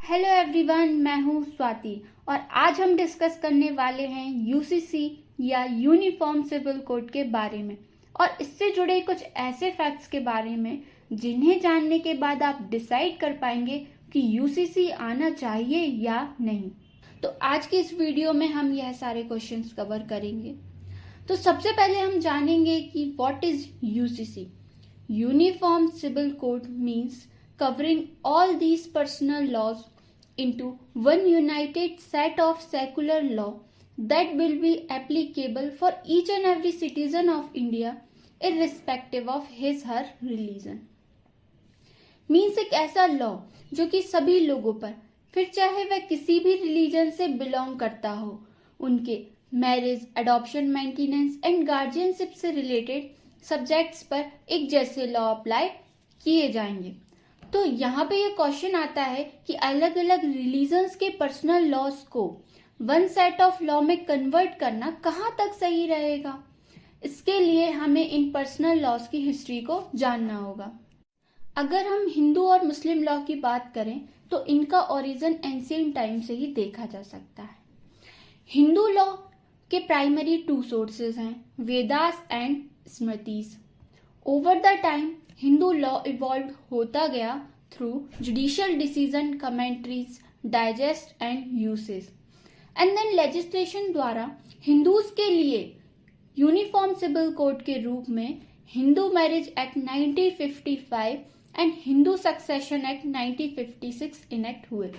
Hello everyone, मैं हूँ स्वाति और आज हम डिस्कस करने वाले हैं यूसीसी या यूनिफॉर्म सिविल कोड के बारे में और इससे जुड़े कुछ ऐसे फैक्ट्स के बारे में जिन्हें जानने के बाद आप डिसाइड कर पाएंगे कि यूसीसी आना चाहिए या नहीं। तो आज की इस वीडियो में हम यह सारे क्वेश्चंस कवर करेंगे। तो सबसे पहले हम जानेंगे कि what is UCC. Uniform civil code means covering all these personal laws into one united set of secular law that will be applicable for each and every citizen of India irrespective of his her religion। Means एक ऐसा law जो कि सभी लोगों पर, फिर चाहे वह किसी भी रिलीजन से बिलोंग करता हो, उनके marriage, adoption, maintenance and guardianship से रिलेटेड सब्जेक्ट्स पर एक जैसे लॉ अप्लाई किए जाएंगे। तो यहाँ पे ये क्वेश्चन आता है कि अलग अलग रिलीजन्स के पर्सनल लॉज को वन सेट ऑफ लॉ में कन्वर्ट करना कहाँ तक सही रहेगा। इसके लिए हमें इन पर्सनल लॉज की हिस्ट्री को जानना होगा। अगर हम हिंदू और मुस्लिम लॉ की बात करें तो इनका ओरिजिन एंशिएंट टाइम से ही देखा जा सकता है। हिंदू लॉ के प्राइमरी टू सोर्सेज हैं, Vedas and Smritis. Over the time Hindu law evolve होता गया through judicial decision, commentaries, digest and usage and then legislation द्वारा हिंदूज के लिए यूनिफॉर्म सिविल कोड के रूप में Hindu marriage act 1955 and Hindu succession act 1956 इनेक्ट हुए।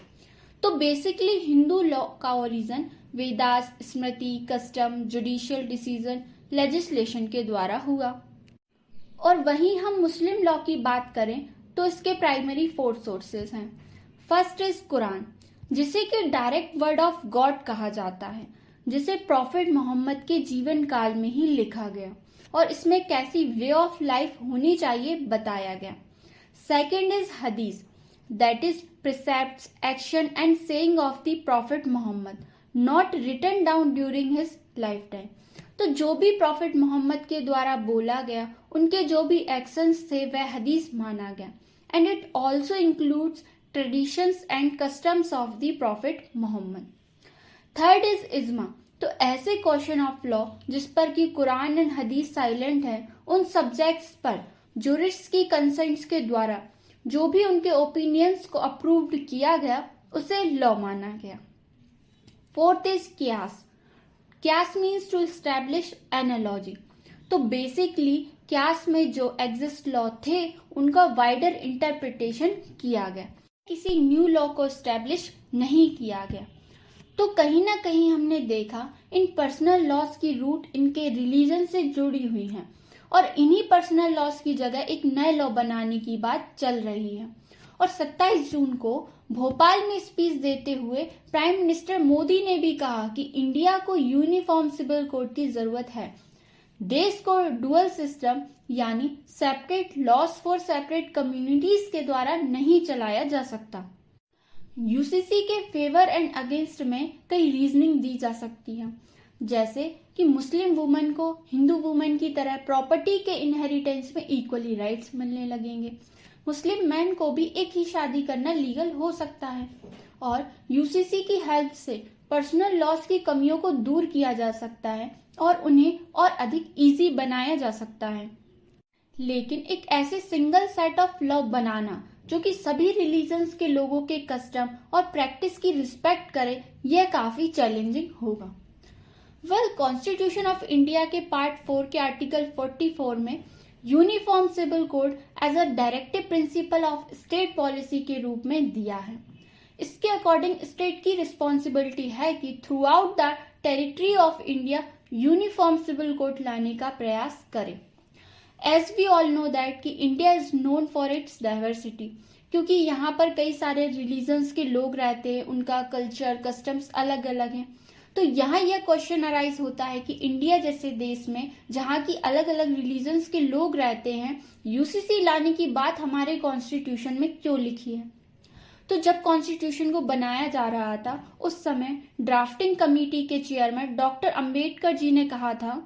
तो बेसिकली हिंदू लॉ का origin Vedas, Smriti, custom, judicial decision, legislation के द्वारा हुआ। और वहीं हम मुस्लिम लॉ की बात करें तो इसके प्राइमरी फोर सोर्सेज हैं। फर्स्ट इज कुरान, जिसे कि डायरेक्ट वर्ड ऑफ गॉड कहा जाता है, जिसे प्रॉफिट मोहम्मद के जीवन काल में ही लिखा गया और इसमें कैसी वे ऑफ लाइफ होनी चाहिए बताया गया। Second is Hadith, that is precepts, action and saying of the prophet Mohammed, not written down during his lifetime. तो जो भी प्रॉफिट मोहम्मद के द्वारा बोला गया, उनके जो भी एक्शंस थे वह हदीस माना गया। And it also includes traditions and customs of the prophet Mohammed. Third is Ijma, तो ऐसे क्वेश्चन ऑफ लॉ जिस पर कि कुरान एंड हदीस साइलेंट है, उन सब्जेक्ट्स पर जूरिस्ट्स की कंसेंट्स के द्वारा जो भी उनके ओपिनियंस को अप्रूव्ड किया गया उसे लॉ माना गया। Fourth is Qiyas. Qiyas means to establish analogy. तो बेसिकली क्यास में जो एग्जिस्ट लॉ थे उनका वाइडर इंटरप्रिटेशन किया गया, किसी न्यू लॉ को एस्टैब्लिश नहीं किया गया। तो कहीं ना कहीं हमने देखा इन पर्सनल लॉज की रूट इनके रिलीजन से जुड़ी हुई हैं और इन्हीं पर्सनल लॉज की जगह एक नए लॉ बनाने की बात चल रही है। और 27 जून को भोपाल में स्पीच देते हुए प्राइम मिनिस्टर मोदी ने भी कहा कि इंडिया को यूनिफॉर्म सिविल कोड की जरूरत है। देश को डुअल सिस्टम यानी separate laws for separate communities के द्वारा नहीं चलाया जा सकता। यूसीसी के फेवर एंड अगेंस्ट में कई रीजनिंग दी जा सकती है, जैसे कि मुस्लिम वुमेन को हिंदू वुमेन की तरह प्रॉपर्टी के इनहेरिटेंस में इक्वली राइट्स मिलने लगेंगे। मुस्लिम मैन को भी एक ही शादी करना लीगल हो सकता है और यूसीसी की हेल्प से पर्सनल लॉज की कमियों को दूर किया जा सकता है और उन्हें और अधिक इजी बनाया जा सकता है। लेकिन एक ऐसे सिंगल सेट ऑफ लॉ बनाना जो कि सभी रिलीजन्स के लोगों के कस्टम और प्रैक्टिस की रिस्पेक्ट करे, यह काफी चैलेंजिंग होगा। कॉन्स्टिट्यूशन ऑफ इंडिया के पार्ट 4 के आर्टिकल 44 में uniform civil code as a directive principle of state policy के रूप में दिया है। इसके अकॉर्डिंग स्टेट की रिस्पॉन्सिबिलिटी है कि throughout the territory of India uniform civil code लाने का प्रयास करे। As we all know that कि India is known for its diversity, क्योंकि यहाँ पर कई सारे रिलीजन्स के लोग रहते हैं, उनका कल्चर, कस्टम्स अलग अलग हैं। तो यहाँ यह क्वेश्चन अराइज होता है कि इंडिया जैसे देश में जहाँ की अलग अलग रिलीजन्स के लोग रहते हैं, यूसीसी लाने की बात हमारे कॉन्स्टिट्यूशन में क्यों लिखी है। तो जब कॉन्स्टिट्यूशन को बनाया जा रहा था उस समय ड्राफ्टिंग कमेटी के चेयरमैन डॉक्टर अंबेडकर जी ने कहा था,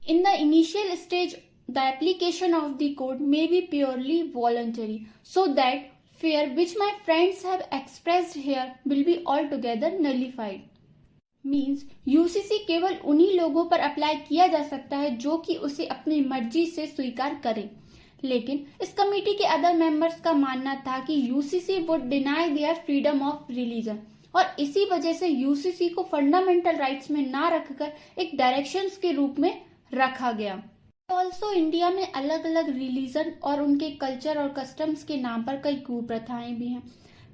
in the initial stage the application of the code may be purely voluntary so that fear which my friends have expressed here will be altogether nullified. Means UCC केवल उन्हीं लोगों पर apply किया जा सकता है जो कि उसे अपनी मर्जी से स्वीकार करें। लेकिन इस कमेटी के अदर मेंबर्स का मानना था कि UCC would deny their freedom of religion, और इसी वजह से यूसीसी को फंडामेंटल राइट्स में ना रखकर एक डायरेक्शंस के रूप में रखा गया। ऑल्सो इंडिया में अलग अलग रिलीजन और उनके कल्चर और कस्टम्स के नाम पर कई कुप्रथाएं भी हैं।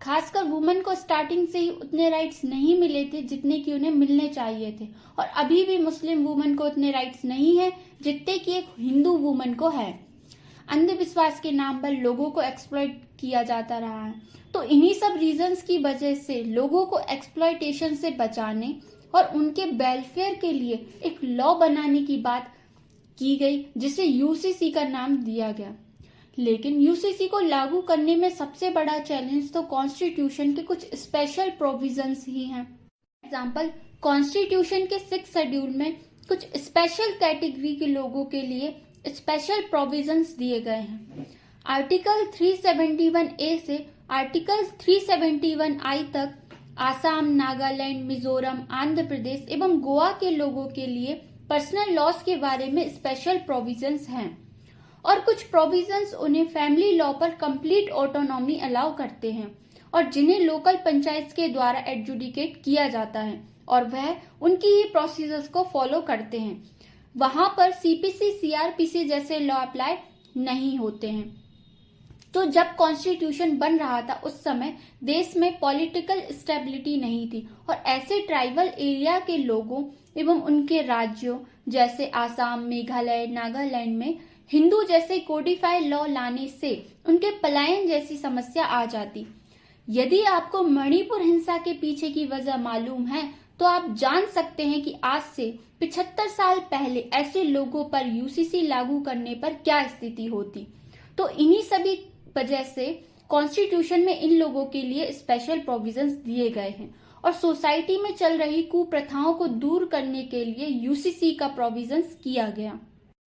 खासकर वुमेन को स्टार्टिंग से ही उतने राइट्स नहीं मिले थे जितने कि उन्हें मिलने चाहिए थे, और अभी भी मुस्लिम वुमेन को उतने राइट्स नहीं है जितने कि एक हिंदू वुमेन को है। अंधविश्वास के नाम पर लोगों को एक्सप्लॉइट किया जाता रहा है। तो इन्हीं सब रीजंस की वजह से लोगों को एक्सप्लॉइटेशन से बचाने और उनके वेलफेयर के लिए एक लॉ बनाने की बात की गई, जिसे यूसीसी का नाम दिया गया। लेकिन यूसीसी को लागू करने में सबसे बड़ा चैलेंज तो कॉन्स्टिट्यूशन के कुछ स्पेशल प्रोविजंस ही हैं। एग्जाम्पल, कॉन्स्टिट्यूशन के 6 शेड्यूल में कुछ स्पेशल कैटेगरी के लोगों के लिए स्पेशल प्रोविजंस दिए गए हैं। आर्टिकल 371A से आर्टिकल 371I तक आसाम, नागालैंड, मिजोरम, आंध्र प्रदेश एवं गोवा के लोगों के लिए पर्सनल लॉस के बारे में स्पेशल प्रोविजंस हैं, और कुछ प्रोविजंस उन्हें फैमिली लॉ पर कंप्लीट ऑटोनॉमी अलाउ करते हैं, और जिन्हें लोकल पंचायत के द्वारा एडजुडिकेट किया जाता है और वह उनकी ही प्रोसीजर्स को फॉलो करते हैं। वहां पर सीपीसी, सीआरपीसी जैसे लॉ अप्लाई नहीं होते हैं। तो जब कॉन्स्टिट्यूशन बन रहा था उस समय देश में पॉलिटिकल स्टेबिलिटी नहीं थी, और ऐसे ट्राइबल एरिया के लोगों एवं उनके राज्यों जैसे आसाम, मेघालय, नागालैंड में हिंदू जैसे कोडिफाइड लॉ लाने से उनके पलायन जैसी समस्या आ जाती। यदि आपको मणिपुर हिंसा के पीछे की वजह मालूम है तो आप जान सकते हैं कि आज से 75 साल पहले ऐसे लोगों पर यूसीसी लागू करने पर क्या स्थिति होती। तो इन्हीं सभी वजह से कॉन्स्टिट्यूशन में इन लोगों के लिए स्पेशल प्रोविजंस दिए गए हैं, और सोसाइटी में चल रही कुप्रथाओं को दूर करने के लिए यूसीसी का प्रोविजंस किया गया।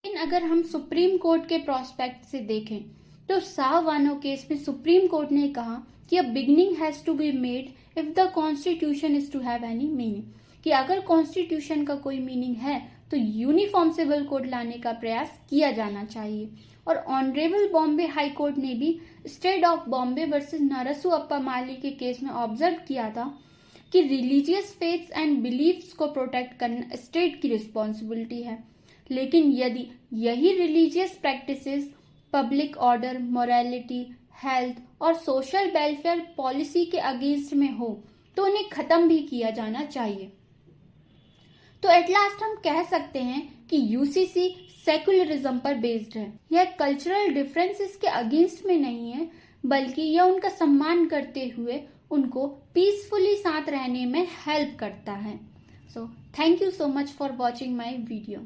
लेकिन अगर हम सुप्रीम कोर्ट के प्रोस्पेक्ट से देखें तो साहवानो केस में सुप्रीम कोर्ट ने कहा कि a beginning has to be made if the constitution is to have any meaning, कि अगर कॉन्स्टिट्यूशन का कोई मीनिंग है तो यूनिफॉर्म सिविल कोड लाने का प्रयास किया जाना चाहिए। और ऑनरेबल बॉम्बे हाई कोर्ट ने भी state of Bombay versus Narasu Appa Mali के केस में ऑब्जर्व किया था कि रिलीजियस फेथ्स एंड बिलीफ्स को प्रोटेक्ट करना स्टेट की रिस्पॉन्सिबिलिटी है। लेकिन यदि यही religious practices public order, morality, health और सोशल वेलफेयर पॉलिसी के अगेंस्ट में हो तो उन्हें खत्म भी किया जाना चाहिए। तो एट लास्ट हम कह सकते हैं कि यूसीसी सेकुलरिज्म पर बेस्ड है। यह कल्चरल डिफरेंसेस के अगेंस्ट में नहीं है, बल्कि यह उनका सम्मान करते हुए उनको पीसफुली साथ रहने में हेल्प करता है। So thank you so much for watching my video.